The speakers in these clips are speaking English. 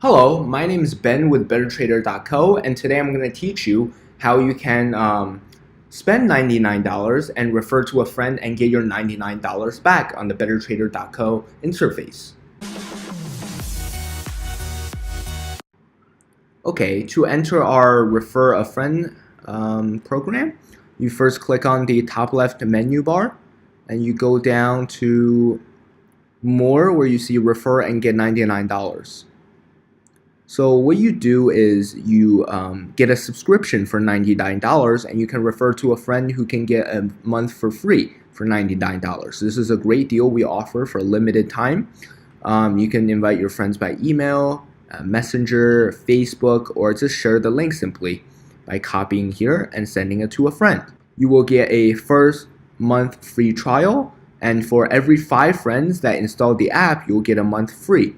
Hello, my name is Ben with Bettertrader.co, and today I'm going to teach you how you can spend $99 and refer to a friend and get your $99 back on the Bettertrader.co interface. Okay, to enter our Refer a Friend program, you first click on the top left menu bar and you go down to More where you see Refer and get $99. So what you do is you get a subscription for $99 and you can refer to a friend who can get a month for free for $99. This is a great deal we offer for a limited time. You can invite your friends by email, Messenger, Facebook, or just share the link simply by copying here and sending it to a friend. You will get a first month free trial, and for every 5 friends that install the app, you'll get a month free.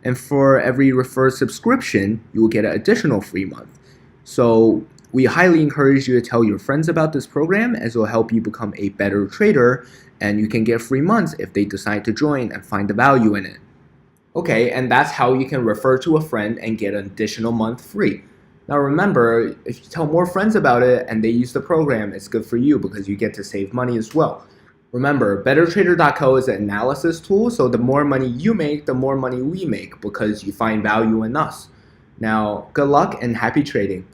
And for every referred subscription, you will get an additional free month. So we highly encourage you to tell your friends about this program, as it will help you become a better trader, and you can get free months if they decide to join and find the value in it. Okay, and that's how you can refer to a friend and get an additional month free. Now remember, if you tell more friends about it and they use the program, it's good for you because you get to save money as well. Remember, Bettertrader.co is an analysis tool, so the more money you make, the more money we make because you find value in us. Now, good luck and happy trading.